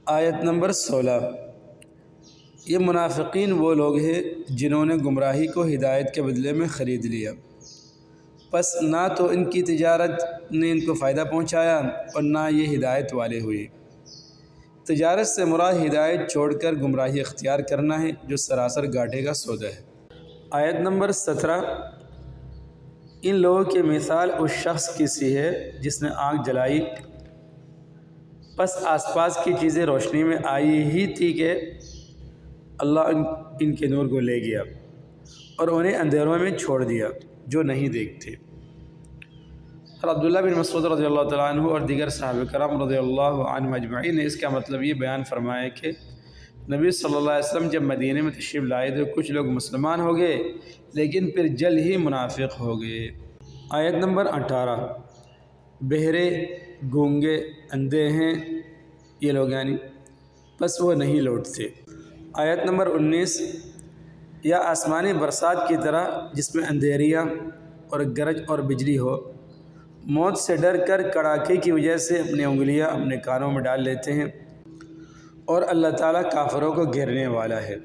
آیت نمبر 16۔ یہ منافقین وہ لوگ ہیں جنہوں نے گمراہی کو ہدایت کے بدلے میں خرید لیا، پس نہ تو ان کی تجارت نے ان کو فائدہ پہنچایا اور نہ یہ ہدایت والے ہوئے۔ تجارت سے مراد ہدایت چھوڑ کر گمراہی اختیار کرنا ہے، جو سراسر گھاٹے کا سودا ہے۔ آیت نمبر 17۔ ان لوگوں کی مثال اس شخص کی سی ہے جس نے آگ جلائی، پس آس پاس کی چیزیں روشنی میں آئی ہی تھی کہ اللہ ان کے نور کو لے گیا اور انہیں اندھیروں میں چھوڑ دیا جو نہیں دیکھتے۔ اور عبداللہ بن مسعود رضی اللہ تعالیٰ عنہ اور دیگر صحابہ کرام رضی اللہ عنہم اجمعین نے اس کا مطلب یہ بیان فرمایا کہ نبی صلی اللہ علیہ وسلم جب مدینہ میں تشریف لائے تو کچھ لوگ مسلمان ہو گئے لیکن پھر جلد ہی منافق ہو گئے۔ آیت نمبر 18۔ بہرے، گونگے، اندھے ہیں یہ لوگ پس وہ نہیں لوٹتے۔ آیت نمبر 19۔ یا آسمانی برسات کی طرح جس میں اندھیریاں اور گرج اور بجلی ہو، موت سے ڈر کر کڑاکے کی وجہ سے اپنی انگلیاں اپنے کانوں میں ڈال لیتے ہیں، اور اللہ تعالیٰ کافروں کو گھیرنے والا ہے۔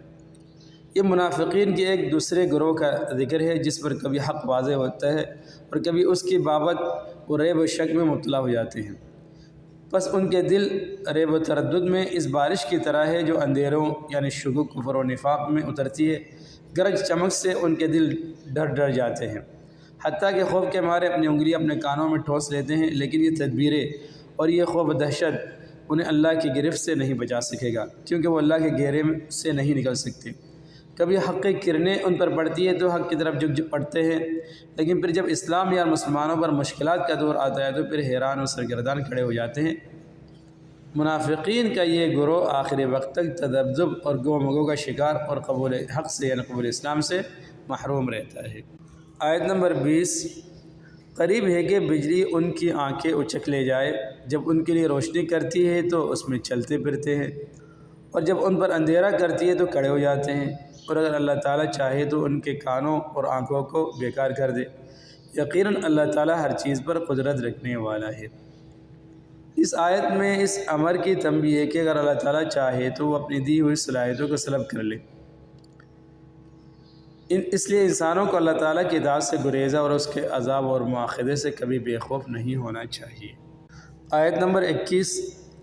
یہ منافقین کے ایک دوسرے گروہ کا ذکر ہے جس پر کبھی حق واضح ہوتا ہے اور کبھی اس کی بابت وہ ریب و شک میں مبتلا ہو جاتے ہیں، بس ان کے دل ریب و تردد میں اس بارش کی طرح ہے جو اندھیروں شکوک، کفر و نفاق میں اترتی ہے۔ گرج چمک سے ان کے دل ڈر جاتے ہیں، حتیٰ کہ خوف کے مارے اپنی انگلیاں اپنے کانوں میں ٹھوس لیتے ہیں، لیکن یہ تدبیریں اور یہ خوف و دہشت انہیں اللہ کی گرفت سے نہیں بچا سکے گا، کیونکہ وہ اللہ کے گھیرے سے نہیں نکل سکتے۔ کبھی حق کی کرنیں ان پر پڑتی ہے تو حق کی طرف جھک پڑتے ہیں، لیکن پھر جب اسلام یا مسلمانوں پر مشکلات کا دور آتا ہے تو پھر حیران و سرگردان کھڑے ہو جاتے ہیں۔ منافقین کا یہ گروہ آخری وقت تک تذبذب اور گو مگو کا شکار اور قبول حق سے قبول اسلام سے محروم رہتا ہے۔ آیت نمبر 20۔ قریب ہے کہ بجلی ان کی آنکھیں اچک لے جائے، جب ان کے لیے روشنی کرتی ہے تو اس میں چلتے پھرتے ہیں، اور جب ان پر اندھیرا کرتی ہے تو کھڑے ہو جاتے ہیں، اور اگر اللہ تعالیٰ چاہے تو ان کے کانوں اور آنکھوں کو بیکار کر دے۔ یقیناً اللہ تعالیٰ ہر چیز پر قدرت رکھنے والا ہے۔ اس آیت میں اس امر کی تنبیہ ہے کہ اگر اللہ تعالیٰ چاہے تو وہ اپنی دی ہوئی صلاحیتوں کو سلب کر لے، اس لیے انسانوں کو اللہ تعالیٰ کی اطاعت سے گریزہ اور اس کے عذاب اور مواخذے سے کبھی بے خوف نہیں ہونا چاہیے۔ آیت نمبر 21۔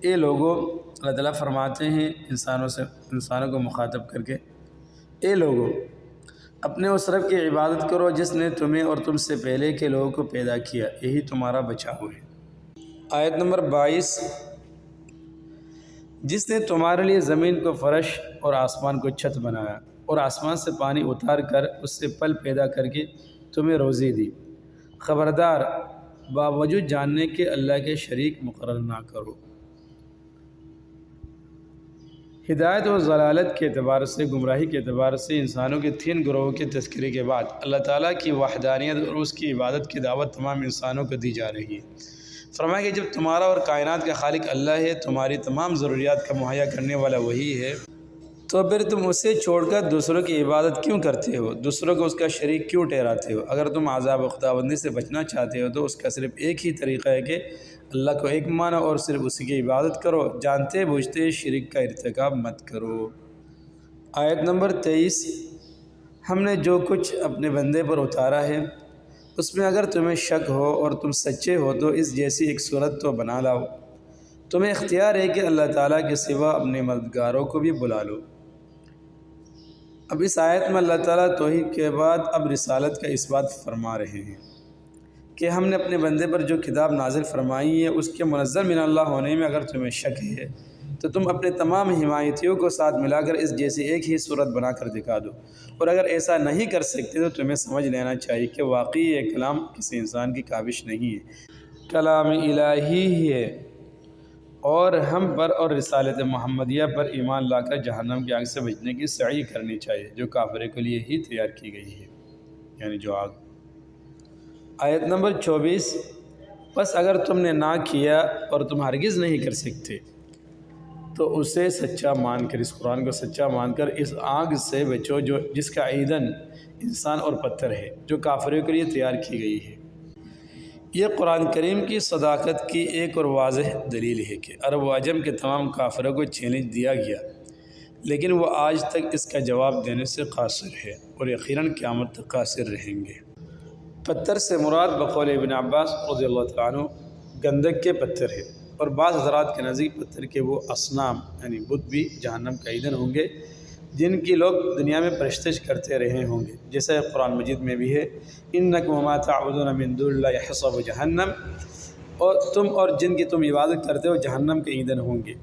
اے لوگوں، اللہ تعالیٰ فرماتے ہیں انسانوں کو مخاطب کر کے، اے لوگوں، اپنے اس رب کی عبادت کرو جس نے تمہیں اور تم سے پہلے کے لوگوں کو پیدا کیا، یہی تمہارا بچاؤ ہے۔ آیت نمبر 22۔ جس نے تمہارے لیے زمین کو فرش اور آسمان کو چھت بنایا اور آسمان سے پانی اتار کر اس سے پھل پیدا کر کے تمہیں روزی دی، خبردار باوجود جاننے کے اللہ کے شریک مقرر نہ کرو۔ ہدایت و ضلالت کے اعتبار سے، گمراہی کے اعتبار سے انسانوں کے 3 گروہوں کے تذکرے کے بعد اللہ تعالیٰ کی وحدانیت اور اس کی عبادت کی دعوت تمام انسانوں کو دی جا رہی ہے۔ فرمایا کہ جب تمہارا اور کائنات کا خالق اللہ ہے، تمہاری تمام ضروریات کا مہیا کرنے والا وہی ہے، تو پھر تم اسے چھوڑ کر دوسروں کی عبادت کیوں کرتے ہو، دوسروں کو اس کا شریک کیوں ٹھہراتے ہو؟ اگر تم عذاب خداوندی سے بچنا چاہتے ہو تو اس کا صرف ایک ہی طریقہ ہے کہ اللہ کو ایک مانو اور صرف اسی کی عبادت کرو، جانتے بوجھتے شرک کا ارتکاب مت کرو۔ آیت نمبر 23۔ ہم نے جو کچھ اپنے بندے پر اتارا ہے اس میں اگر تمہیں شک ہو اور تم سچے ہو تو اس جیسی ایک صورت تو بنا لاؤ، تمہیں اختیار ہے کہ اللہ تعالیٰ کے سوا اپنے مددگاروں کو بھی بلا لو۔ اب اس آیت میں اللہ تعالیٰ توحید کے بعد اب رسالت کا اس بات فرما رہے ہیں کہ ہم نے اپنے بندے پر جو کتاب نازل فرمائی ہے اس کے منزل من اللہ ہونے میں اگر تمہیں شک ہے تو تم اپنے تمام حمایتیوں کو ساتھ ملا کر اس جیسی ایک ہی صورت بنا کر دکھا دو، اور اگر ایسا نہیں کر سکتے تو تمہیں سمجھ لینا چاہیے کہ واقعی یہ کلام کسی انسان کی کاوش نہیں ہے، کلام الہی ہی ہے، اور ہم پر اور رسالت محمدیہ پر ایمان لا کر جہنم کی آگ سے بچنے کی سعی کرنی چاہیے جو کافرے کے لیے ہی تیار کی گئی ہے، جو آگ۔ آیت نمبر 24۔ پس اگر تم نے نہ کیا اور تم ہرگز نہیں کر سکتے تو اسے سچا مان کر، اس قرآن کو سچا مان کر اس آگ سے بچو جس کا ایندھن انسان اور پتھر ہے، جو کافروں کے لیے تیار کی گئی ہے۔ یہ قرآن کریم کی صداقت کی ایک اور واضح دلیل ہے کہ عرب و عجم کے تمام کافروں کو چیلنج دیا گیا، لیکن وہ آج تک اس کا جواب دینے سے قاصر ہے اور یقیناً قیامت تک قاصر رہیں گے۔ پتھر سے مراد بقول ابن عباس رضی اللہ تعالیٰ عنہ گندک کے پتھر ہے، اور بعض حضرات کے نزدیک پتھر کے وہ اصنام یعنی بت بھی جہنم کا ایندھن ہوں گے جن کی لوگ دنیا میں پرستش کرتے رہے ہوں گے، جیسا قرآن مجید میں بھی ہے انکم وما تعبدون من دون اللہ حصب جہنم، اور تم اور جن کی تم عبادت کرتے ہو جہنم کے ایندھن ہوں گے۔